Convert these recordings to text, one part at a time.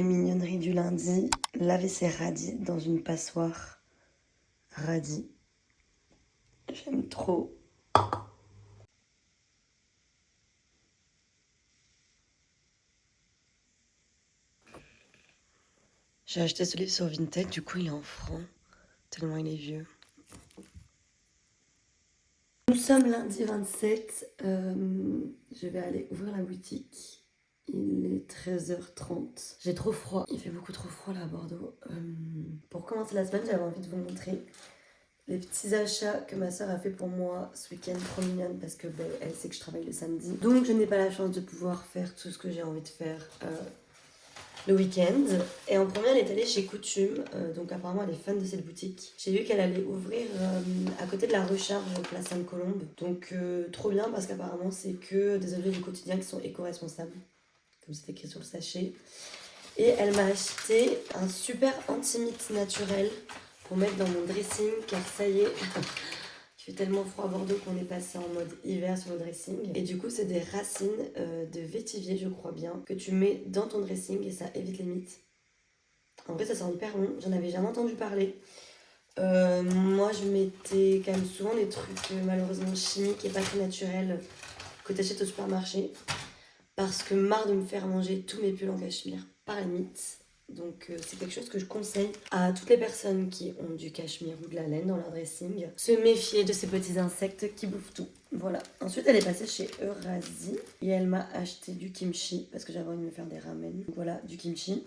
mignonnerie du lundi, laver ses radis dans une passoire radis. J'aime trop. J'ai acheté ce livre sur Vinted, du coup il est en francs, tellement il est vieux. Nous sommes lundi 27, je vais aller ouvrir la boutique. Il est 13h30. J'ai trop froid, il fait beaucoup trop froid là à Bordeaux. Pour commencer la semaine, j'avais envie de vous montrer les petits achats que ma soeur a fait pour moi ce week-end, trop mignonne parce que elle sait que je travaille le samedi. Donc je n'ai pas la chance de pouvoir faire tout ce que j'ai envie de faire le week-end. Et en premier, elle est allée chez Coutume, donc apparemment elle est fan de cette boutique. J'ai vu qu'elle allait ouvrir à côté de la Recharge, place Sainte-Colombe. Donc trop bien parce qu'apparemment c'est que des objets du quotidien qui sont éco-responsables, comme c'est écrit sur le sachet. Et elle m'a acheté un super anti-mite naturel pour mettre dans mon dressing, car ça y est, il fait tellement froid à Bordeaux qu'on est passé en mode hiver sur le dressing. Et du coup, c'est des racines de vétivier, je crois bien, que tu mets dans ton dressing et ça évite les mites. En vrai, ça sent hyper bon, j'en avais jamais entendu parler. Moi, je mettais quand même souvent des trucs malheureusement chimiques et pas très naturels que tu achètes au supermarché. Parce que marre de me faire manger tous mes pulls en cachemire par les mites. Donc c'est quelque chose que je conseille à toutes les personnes qui ont du cachemire ou de la laine dans leur dressing. Se méfier de ces petits insectes qui bouffent tout. Voilà. Ensuite, elle est passée chez Eurasie et elle m'a acheté du kimchi parce que j'avais envie de me faire des ramen. Donc voilà, du kimchi.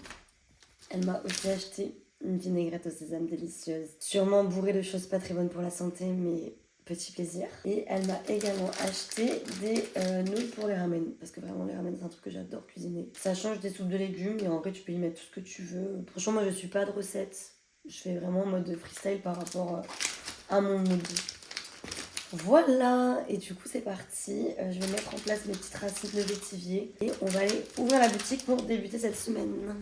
Elle m'a aussi acheté une vinaigrette au sésame délicieuse. Sûrement bourrée de choses pas très bonnes pour la santé, mais petit plaisir. Et elle m'a également acheté des nouilles pour les ramen. Parce que vraiment, les ramen, c'est un truc que j'adore cuisiner. Ça change des soupes de légumes et en vrai, tu peux y mettre tout ce que tu veux. Franchement, moi, je suis pas de recette. Je fais vraiment en mode freestyle par rapport à mon mood. Voilà, et du coup c'est parti, je vais mettre en place mes petites racines de vétivier et on va aller ouvrir la boutique pour débuter cette semaine.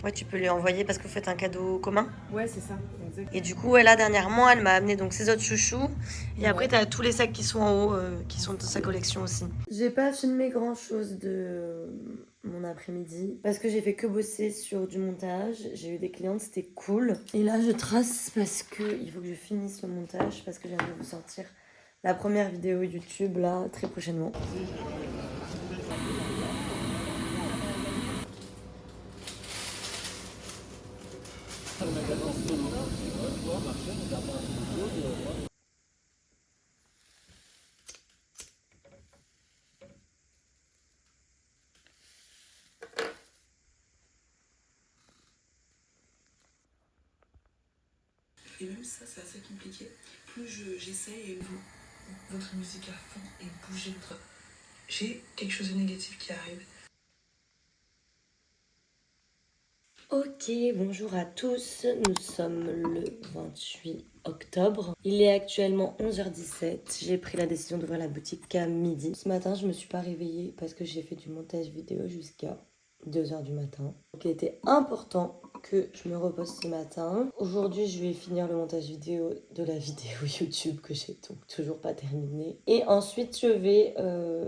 Ouais, tu peux lui envoyer parce que vous faites un cadeau commun. Ouais, c'est ça, exact. Et du coup, ouais, là, dernièrement, elle m'a amené donc ses autres chouchous. Et après, t'as tous les sacs qui sont en haut, qui sont de sa collection aussi. J'ai pas filmé grand chose de mon après-midi parce que j'ai fait que bosser sur du montage. J'ai eu des clientes, c'était cool. Et là, je trace parce que il faut que je finisse le montage parce que j'aimerais vous sortir la première vidéo YouTube là très prochainement. Et même ça, c'est assez compliqué. Plus j'essaie et votre musique à fond et bouger votre... J'ai quelque chose de négatif qui arrive. Ok, bonjour à tous, nous sommes le 28 octobre. Il est actuellement 11h17, j'ai pris la décision d'ouvrir la boutique à midi. Ce matin, je me suis pas réveillée parce que j'ai fait du montage vidéo jusqu'à 2h du matin. Donc il était important que je me repose ce matin. Aujourd'hui, je vais finir le montage vidéo de la vidéo YouTube que j'ai donc toujours pas terminée. Et ensuite, je vais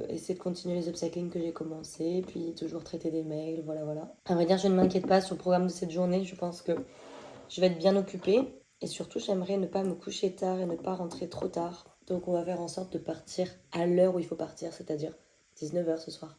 essayer de continuer les upcycling que j'ai commencé, puis toujours traiter des mails, voilà. À vrai dire, je ne m'inquiète pas sur le programme de cette journée. Je pense que je vais être bien occupée. Et surtout, j'aimerais ne pas me coucher tard et ne pas rentrer trop tard. Donc on va faire en sorte de partir à l'heure où il faut partir, c'est-à-dire 19h ce soir.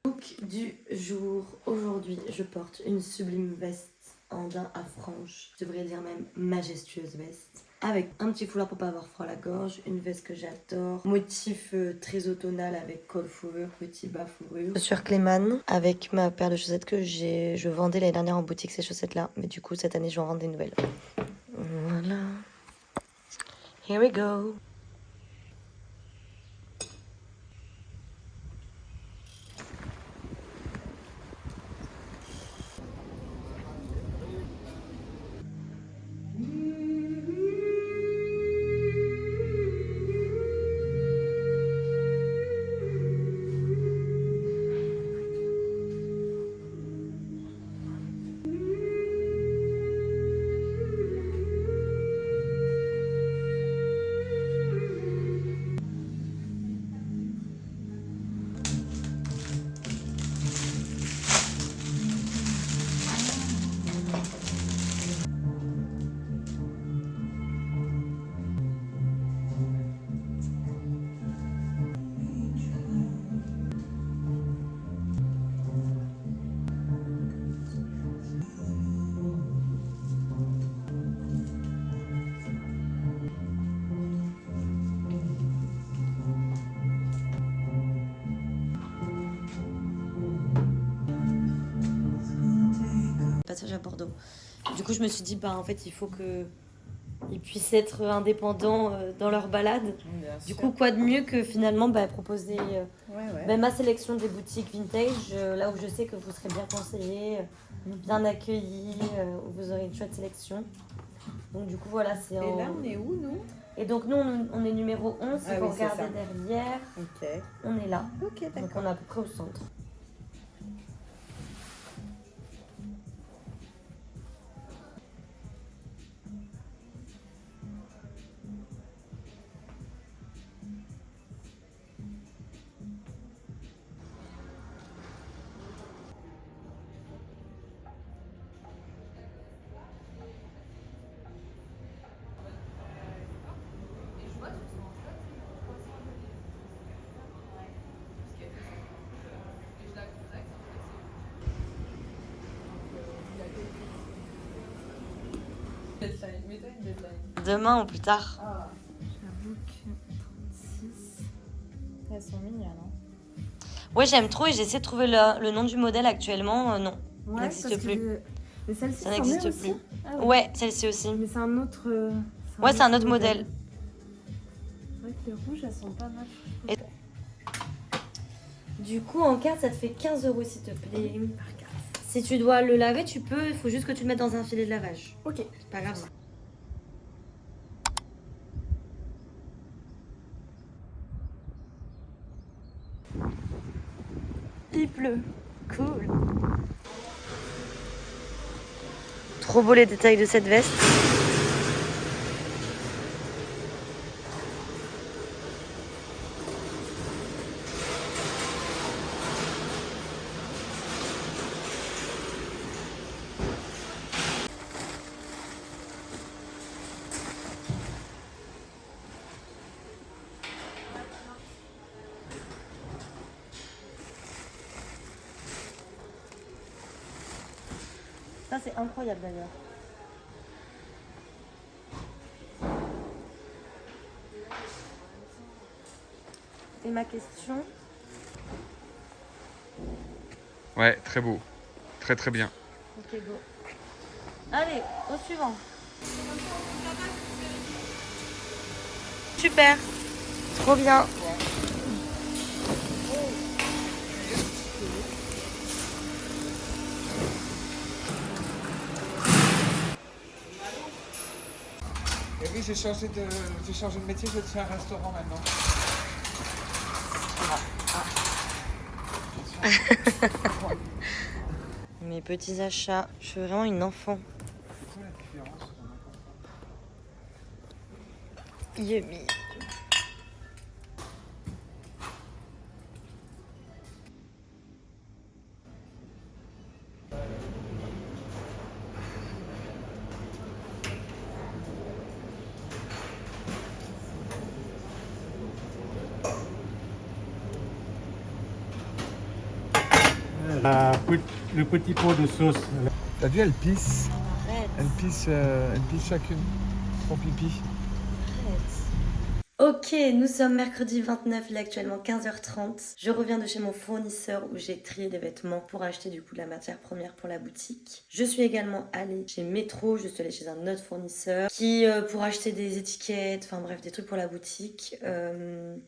Look du jour. Aujourd'hui, je porte une sublime veste en daim à franges. Je devrais dire même majestueuse veste. Avec un petit foulard pour pas avoir froid à la gorge. Une veste que j'adore. Motif très automnal avec col fourrure, petit bas fourrure. Je suis Clément avec ma paire de chaussettes que je vendais l'année dernière en boutique, ces chaussettes-là. Mais du coup, cette année, je vais en vendre des nouvelles. Voilà. Here we go. à Bordeaux. Du coup, je me suis dit, bah, en fait, il faut qu'ils puissent être indépendants dans leur balade. Du coup, quoi de mieux que finalement proposer ma sélection des boutiques vintage, là où je sais que vous serez bien conseillés, bien accueillis, où vous aurez une chouette sélection. Donc du coup, voilà, c'est Et là, on est où, nous? Et donc, nous, on est numéro 11, si vous regardez derrière. Ok. On est là. Ok, d'accord. Donc, on est à peu près au centre. Demain ou plus tard. J'avoue que 36. Elles sont mignonnes, hein. Ouais, j'aime trop et j'essaie de trouver le nom du modèle actuellement. Non, Ouais, n'existe plus. Mais celle-ci, Ça n'existe plus. Ah, Ouais, celle-ci aussi. Mais c'est un autre. Ouais, c'est un autre modèle. C'est vrai que les rouges, elles sont pas mal. Et... Du coup, en carte, ça te fait 15 € s'il te plaît. Par carte. Si tu dois le laver, tu peux. Il faut juste que tu le mettes dans un filet de lavage. Ok. C'est pas grave. Il pleut. Cool. Trop beau les détails de cette veste. Ça, c'est incroyable d'ailleurs. Et ma question? Ouais, très beau. Très très bien. Ok, go. Allez, au suivant. Super. Trop bien. Et oui, j'ai changé de métier, je tiens un restaurant maintenant. Mes petits achats. Je suis vraiment une enfant. C'est quoi la différence? Yummy. Le petit pot de sauce. T'as vu, elle pisse. Arrête. Elle pisse chacune. Son pipi. Ok, nous sommes mercredi 29, il est actuellement 15h30. Je reviens de chez mon fournisseur où j'ai trié des vêtements pour acheter du coup de la matière première pour la boutique. Je suis également allée chez Métro, je suis allée chez un autre fournisseur qui pour acheter des étiquettes, enfin bref des trucs pour la boutique,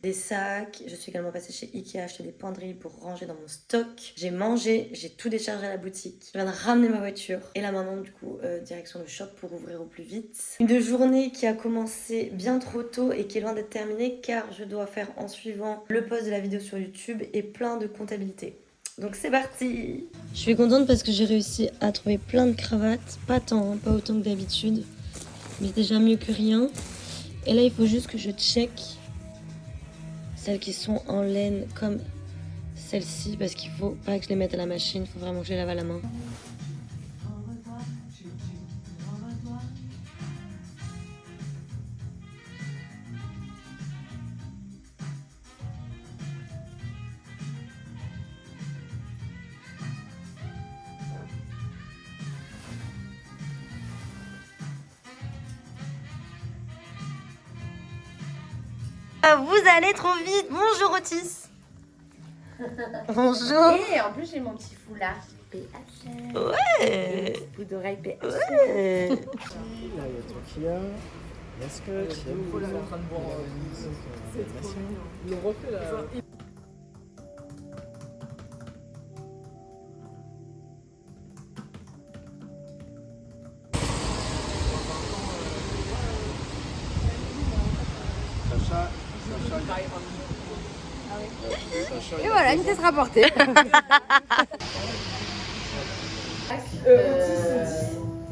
des sacs. Je suis également passée chez Ikea acheter des penderies pour ranger dans mon stock. J'ai mangé, j'ai tout déchargé à la boutique. Je viens de ramener ma voiture et là maintenant du coup direction le shop pour ouvrir au plus vite. Une journée qui a commencé bien trop tôt et qui est loin d'être terminée car je dois faire en suivant le post de la vidéo sur YouTube et plein de comptabilité. Donc c'est parti. Je suis contente parce que j'ai réussi à trouver plein de cravates, pas tant, pas autant que d'habitude, mais déjà mieux que rien. Et là il faut juste que je check celles qui sont en laine comme celle-ci parce qu'il faut pas que je les mette à la machine, il faut vraiment que je les lave à la main. Vous allez trop vite. Bonjour Otis. Bonjour. Et en plus j'ai mon petit foulard. PHM. Ouais. Bout d'oreille PHM. Ouais. Là, il y a Tokia, il y a Scott, il y a Moulin, il y a Vanessa. Le refait là. Et voilà, une pièce rapportée.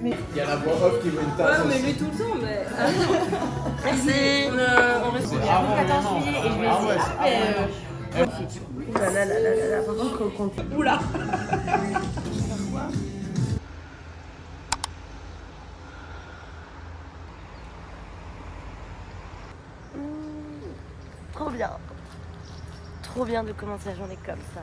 Il y a la voix off qui veut une tasse. Ouais, mais lui tout le temps, mais. Merci. On reste. Ah ouais, 14 juillet et je me Ah ouais, Ouh là là là là là, par contre, on compte. Oula! Trop bien. Trop bien de commencer la journée comme ça.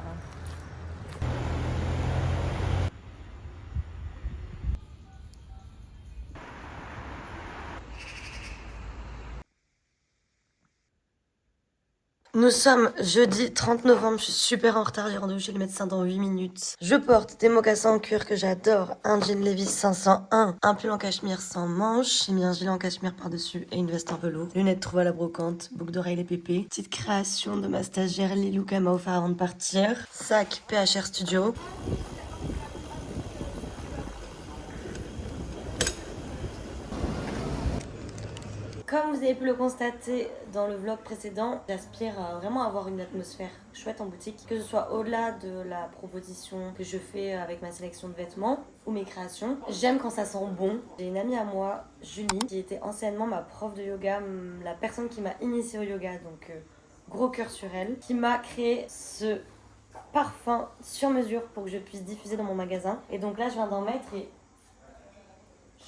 Nous sommes jeudi 30 novembre, je suis super en retard, j'ai rendez-vous chez le médecin dans 8 minutes. Je porte des mocassins en cuir que j'adore, un jean Levi's 501, un pull en cachemire sans manches, j'ai mis un gilet en cachemire par-dessus et une veste en velours, lunettes trouvées à la brocante, boucle d'oreille les pépés, petite création de ma stagiaire Lilou qu'elle m'a offert avant de partir, sac PHR Studio. Comme vous avez pu le constater dans le vlog précédent, j'aspire à vraiment avoir une atmosphère chouette en boutique, que ce soit au-delà de la proposition que je fais avec ma sélection de vêtements ou mes créations. J'aime quand ça sent bon. J'ai une amie à moi, Julie, qui était anciennement ma prof de yoga, la personne qui m'a initiée au yoga, donc gros cœur sur elle, qui m'a créé ce parfum sur mesure pour que je puisse diffuser dans mon magasin. Et donc là, je viens d'en mettre et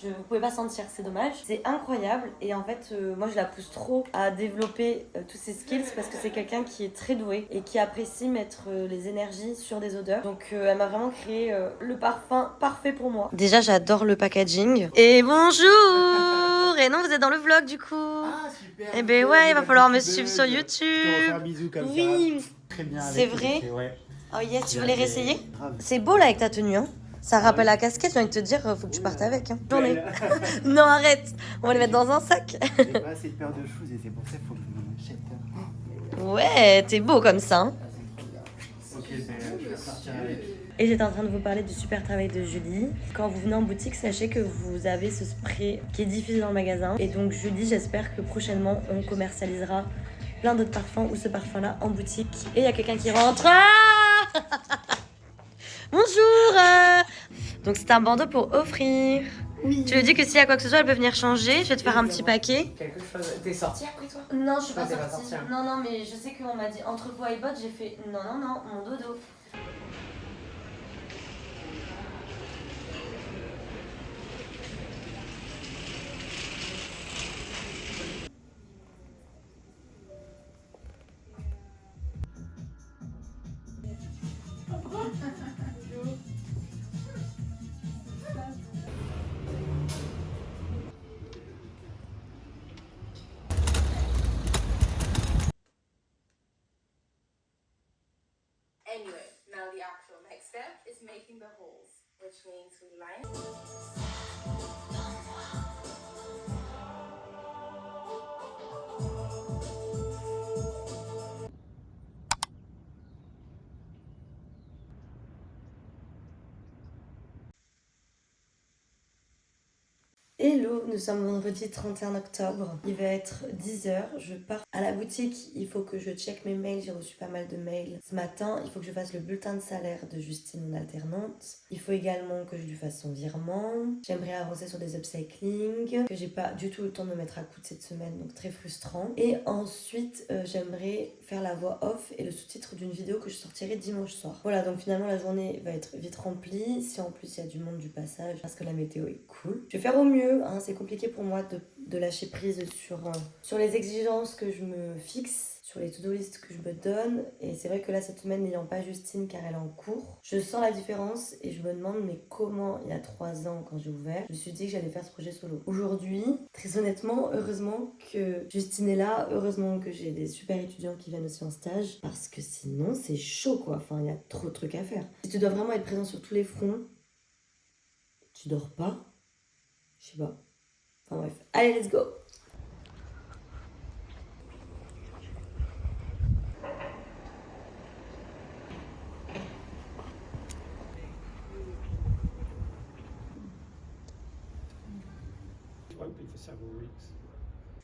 vous pouvez pas sentir, c'est dommage. C'est incroyable et en fait, moi je la pousse trop à développer tous ses skills parce que c'est quelqu'un qui est très doué et qui apprécie mettre les énergies sur des odeurs. Donc elle m'a vraiment créé le parfum parfait pour moi. Déjà, j'adore le packaging. Et bonjour. Et non, vous êtes dans le vlog du coup. Ah, super. Eh ben ouais, il va falloir me suivre sur YouTube. Je te refais un bisou comme ça. Oui. Très bien. C'est vrai. Ouais. Oh yes, tu veux les réessayer? Grave. C'est beau là avec ta tenue, hein. Ça rappelle la casquette, j'ai envie de te dire, faut que tu partes avec. Hein. Journée. Non, arrête, on va les mettre dans un sac. J'ai pas assez de paires de choses et c'est pour ça qu'il faut que je m'en achète. Ouais, t'es beau comme ça. Hein. Ok, je vais repartir avec. Et j'étais en train de vous parler du super travail de Julie. Quand vous venez en boutique, sachez que vous avez ce spray qui est diffusé dans le magasin. Et donc Julie, j'espère que prochainement, on commercialisera plein d'autres parfums ou ce parfum-là en boutique. Et il y a quelqu'un qui rentre. Ah bonjour. Donc c'est un bandeau pour offrir. Oui. Tu lui dis que s'il y a quoi que ce soit, elle peut venir changer. Je vais te faire un petit paquet. Quelque chose. T'es sortie après toi? Non, je suis pas t'es pas sortie. sortie, hein. Non, non, mais je sais qu'on m'a dit entre quoi et bottes, j'ai fait non, non, non, mon dodo. Anyway, now the actual next step is making the holes, which means we line. Hello, nous sommes vendredi 31 octobre, il va être 10h, je pars à la boutique, il faut que je check mes mails, j'ai reçu pas mal de mails ce matin, il faut que je fasse le bulletin de salaire de Justine, mon alternante, il faut également que je lui fasse son virement, j'aimerais avancer sur des upcycling, que j'ai pas du tout le temps de me mettre à coudre cette semaine, donc très frustrant, et ensuite j'aimerais faire la voix off et le sous-titre d'une vidéo que je sortirai dimanche soir. Voilà, donc finalement la journée va être vite remplie, si en plus il y a du monde du passage, parce que la météo est cool. Je vais faire au mieux, hein, c'est compliqué pour moi de lâcher prise sur les exigences que je me fixe. sur les to-do list que je me donne. Et c'est vrai que là, cette semaine, n'ayant pas Justine car elle est en cours, je sens la différence et je me demande mais comment, il y a 3 ans quand j'ai ouvert, je me suis dit que j'allais faire ce projet solo. Aujourd'hui, très honnêtement, heureusement que Justine est là, heureusement que j'ai des super étudiants qui viennent aussi en stage, parce que sinon c'est chaud quoi, enfin il y a trop de trucs à faire. Si tu dois vraiment être présent sur tous les fronts, tu dors pas, je sais pas. Enfin bref, allez let's go.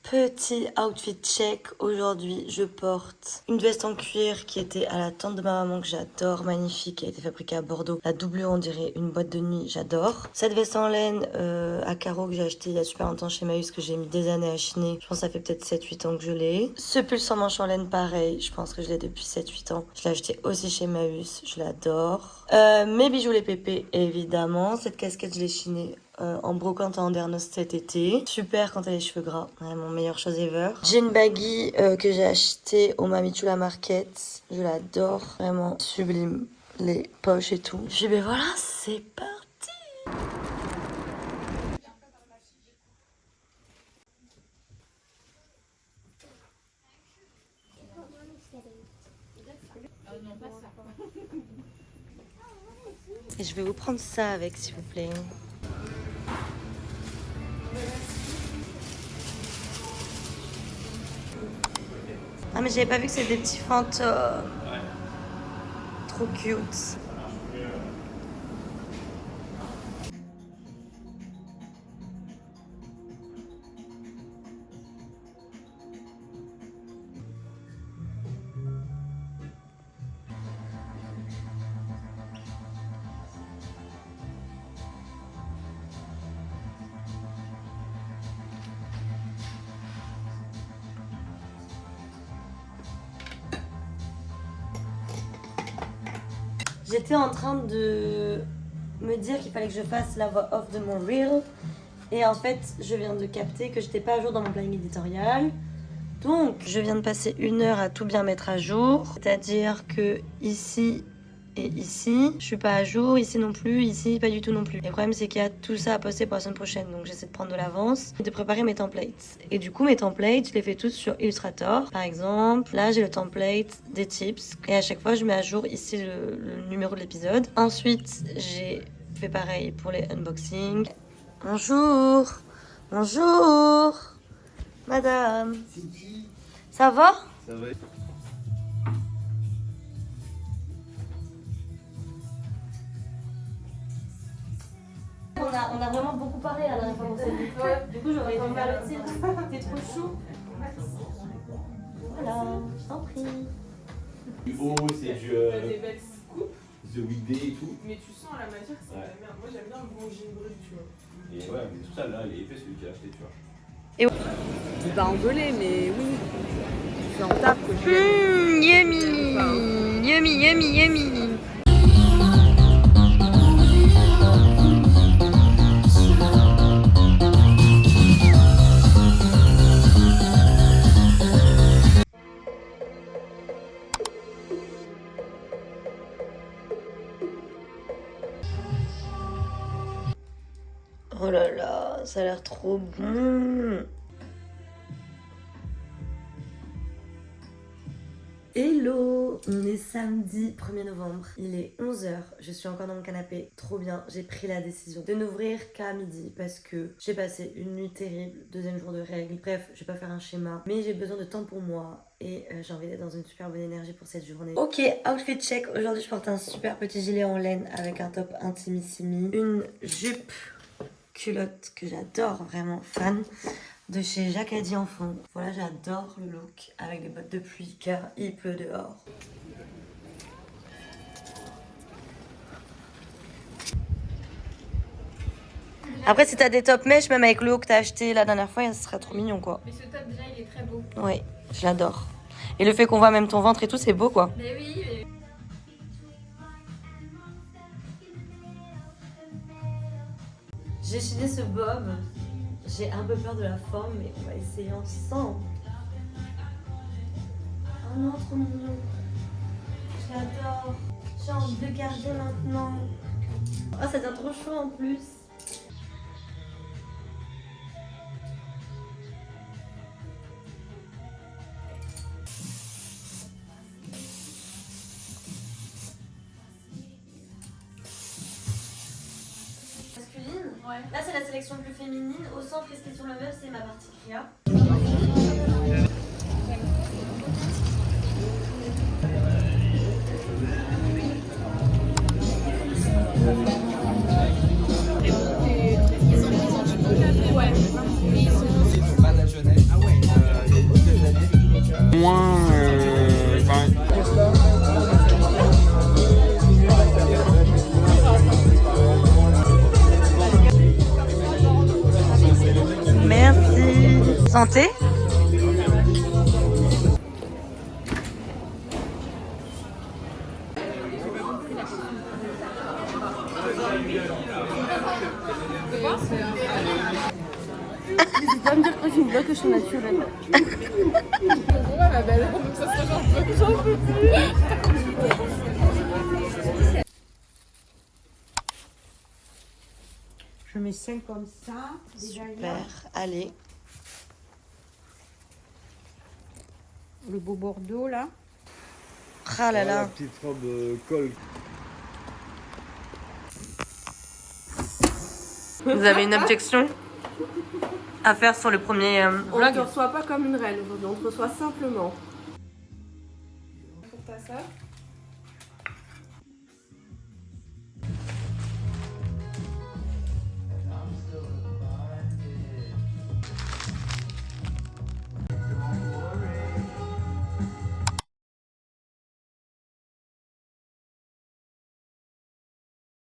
Petit outfit check, aujourd'hui je porte une veste en cuir qui était à la tante de ma maman que j'adore, magnifique, qui a été fabriquée à Bordeaux. La doublure on dirait une boîte de nuit, j'adore. Cette veste en laine à carreaux que j'ai acheté il y a super longtemps chez Maüs, que j'ai mis des années à chiner. Je pense que ça fait peut-être 7-8 ans que je l'ai. Ce pull sans manche en laine pareil, je pense que je l'ai depuis 7-8 ans. Je l'ai acheté aussi chez Maüs, je l'adore. Mes bijoux les pépés évidemment, cette casquette je l'ai chinée en brocante à Andernos cet été. Super quand t'as les cheveux gras, vraiment meilleure chose ever. J'ai une baggy que j'ai achetée au Mamichula Market. Je l'adore, vraiment sublime. Les poches et tout. Puis ben voilà, c'est parti. Et je vais vous prendre ça avec s'il vous plaît. Ah mais j'avais pas vu que c'était des petits fantômes. Trop cute. J'étais en train de me dire qu'il fallait que je fasse la voix off de mon reel. Et en fait, je viens de capter que j'étais pas à jour dans mon planning éditorial. Donc, je viens de passer 1 heure à tout bien mettre à jour. C'est-à-dire que ici et ici, je suis pas à jour. Ici non plus, ici pas du tout non plus. Et le problème, c'est qu'il y a tout ça à poster pour la semaine prochaine. Donc, j'essaie de prendre de l'avance et de préparer mes templates. Et du coup, mes templates, je les fais tous sur Illustrator. Par exemple, là, j'ai le template des tips. Et à chaque fois, je mets à jour ici le numéro de l'épisode. Ensuite, j'ai fait pareil pour les unboxings. Bonjour. Bonjour. Madame. Ça va? Ça va. On a vraiment beaucoup parlé la dernière fois qu'on s'est vu. Du coup, j'aurais dû faire le titre. T'es trop chou. Voilà, je t'en prie. Oh, c'est du des belles coupes, The Weekday et tout. mais tu sens à la matière que c'est de la merde. Moi j'aime bien le bon jean brut, tu vois. Et ouais, mais tout ça là, il est épais celui qui a acheté, tu vois. Il va engueuler, mais oui. C'est en tape que je Yummy. Yummy, yummy, yummy. Oh là là, ça a l'air trop bon. Hello, on est samedi 1er novembre, il est 11h, je suis encore dans mon canapé, trop bien, j'ai pris la décision de n'ouvrir qu'à midi parce que j'ai passé une nuit terrible, 2e jour de règles, bref, je vais pas faire un schéma, mais j'ai besoin de temps pour moi et j'ai envie d'être dans une super bonne énergie pour cette journée. Ok, outfit check, aujourd'hui je porte un super petit gilet en laine avec un top intimissimi, une jupe culotte que j'adore, vraiment fan, de chez Jacadi Enfant. Voilà, j'adore le look avec des bottes de pluie car il pleut dehors. Après, si t'as des top mèches, même avec le haut que t'as acheté la dernière fois, ce serait trop mignon quoi. Mais ce top déjà il est très beau. Ouais, je l'adore. Et le fait qu'on voit même ton ventre et tout, c'est beau quoi. Mais oui, mais... J'ai chiné ce bob. J'ai un peu peur de la forme, mais on va essayer ensemble. Oh non, trop mignon. J'adore. J'ai envie de le garder maintenant. Oh, ça devient trop chaud en plus. Masculine. Ouais. Là, c'est la sélection plus féminine. Au centre, qu'est-ce qui est sur le web, c'est ma partie créa. Merci. Santé. N'hésite pas à me dire quand tu me vois que je suis naturelle. Ouais, ma belle, donc ça sera j'en peux plus. Je mets 5 comme ça. Super, allez. Le beau bordeaux là. Ah là La là. petite robe col. Vous avez une objection à faire sur le premier On ne te reçoit pas comme une reine aujourd'hui, on te reçoit simplement. Pour ta sœur.